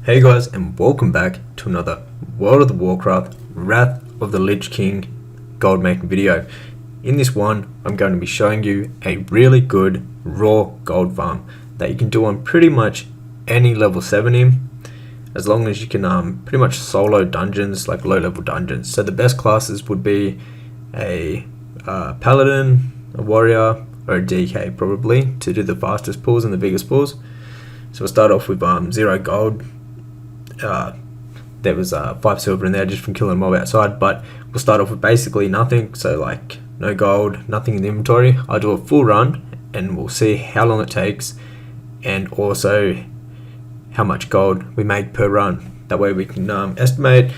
Hey guys, and welcome back to another World of the Warcraft Wrath of the Lich King gold making video. In this one, I'm going to be showing you a really good raw gold farm that you can do on pretty much any level 70, as long as you can pretty much solo dungeons, like low level dungeons. So the best classes would be a paladin, a warrior, or a DK probably, to do the fastest pulls and the biggest pulls. So we'll start off with 0 gold. There was 5 silver in there just from killing a mob outside, but we'll start off with basically nothing, so like no gold, nothing in the inventory. I'll do a full run and we'll see how long it takes and also how much gold we make per run. That way we can estimate,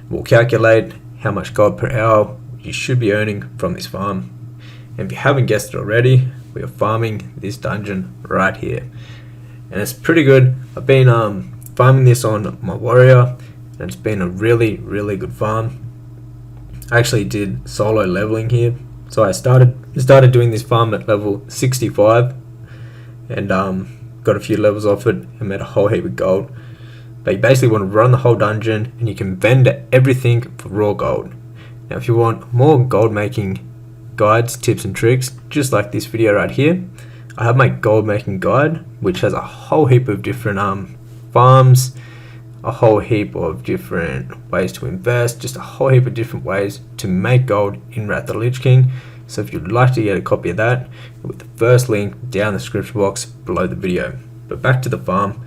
we'll calculate how much gold per hour you should be earning from this farm. And if you haven't guessed it already, we are farming this dungeon right here, and it's pretty good. I've been farming this on my warrior, and it's been a really good farm. I actually did solo leveling here, so I started doing this farm at level 65 and got a few levels off it and made a whole heap of gold. But you basically want to run the whole dungeon and you can vendor everything for raw gold. Now if you want more gold making guides, tips and tricks, just like this video right here, I have my gold making guide, which has a whole heap of different farms, a whole heap of different ways to invest, just a whole heap of different ways to make gold in Wrath of the Lich King. So if you'd like to get a copy of that, with the first link down in the description box below the video. But back to the farm,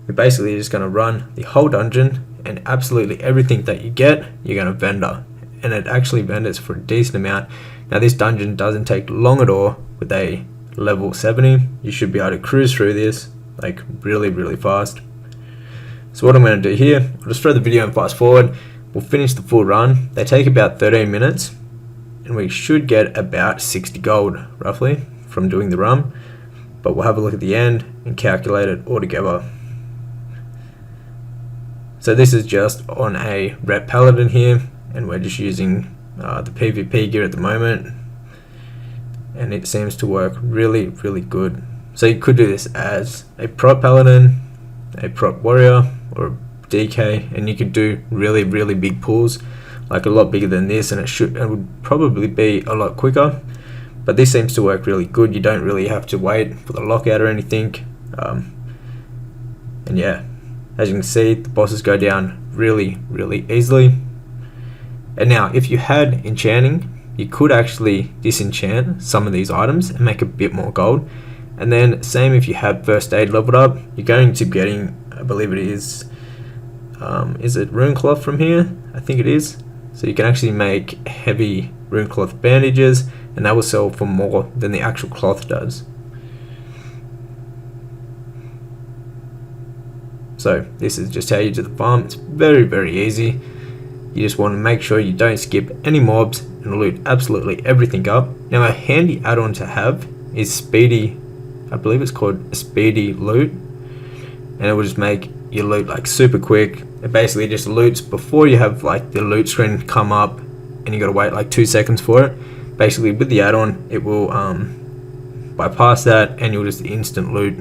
we're basically just going to run the whole dungeon, and absolutely everything that you get, you're going to vendor, and it actually vendors for a decent amount. Now this dungeon doesn't take long at all. With a level 70, you should be able to cruise through this like really fast. So what I'm going to do here, I'll just throw the video and fast forward. We'll finish the full run. They take about 13 minutes and we should get about 60 gold roughly from doing the run, but we'll have a look at the end and calculate it all together. So this is just on a ret paladin here, and we're just using the PvP gear at the moment, and it seems to work really good. So you could do this as a prop paladin, a prop warrior, or a DK, and you could do really big pulls, like a lot bigger than this, and it would probably be a lot quicker. But this seems to work really good. You don't really have to wait for the lockout or anything. And yeah, as you can see, the bosses go down really easily. And now if you had enchanting, you could actually disenchant some of these items and make a bit more gold. And then same if you have first aid leveled up, you're going to be getting, I believe it is it rune cloth from here? I think it is. So you can actually make heavy rune cloth bandages, and that will sell for more than the actual cloth does. So this is just how you do the farm. It's very easy. You just want to make sure you don't skip any mobs and loot absolutely everything up. Now a handy add-on to have is speedy. I believe it's called a speedy loot, and it will just make your loot like super quick. It basically just loots before you have like the loot screen come up and you gotta wait like 2 seconds for it. Basically with the add-on, it will bypass that, and you'll just instant loot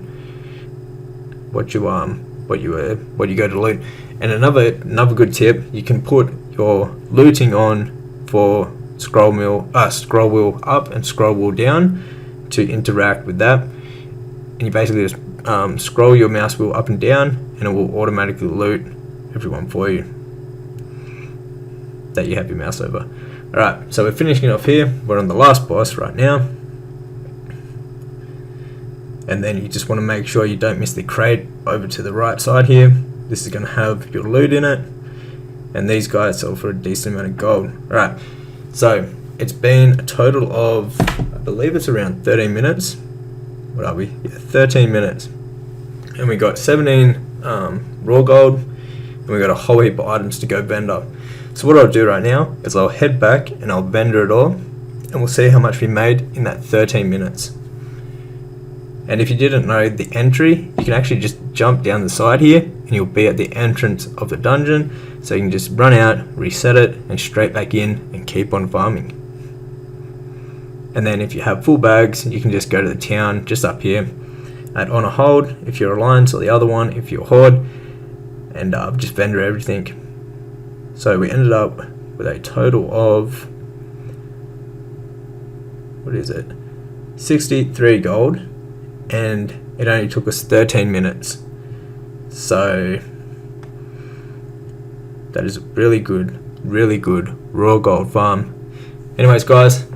what you go to loot. And another good tip, you can put your looting on for scroll wheel up and scroll wheel down to interact with that. And you basically just scroll your mouse wheel up and down, and it will automatically loot everyone for you that you have your mouse over. Alright, so we're finishing it off here. We're on the last boss right now. And then you just want to make sure you don't miss the crate over to the right side here. This is going to have your loot in it, and these guys sell for a decent amount of gold. Alright, so it's been a total of, I believe it's around 13 minutes. What are we? Yeah, 13 minutes. And we got 17 raw gold, and we got a whole heap of items to go vendor. So what I'll do right now is I'll head back and I'll vendor it all, and we'll see how much we made in that 13 minutes. And if you didn't know the entry, you can actually just jump down the side here and you'll be at the entrance of the dungeon. So you can just run out, reset it, and straight back in and keep on farming. And then if you have full bags, you can just go to the town just up here at on a hold if you're alliance, or the other one if you're horde, and just vendor everything. So we ended up with a total of, what is it, 63 gold, and it only took us 13 minutes. So that is really good raw gold farm. Anyways guys,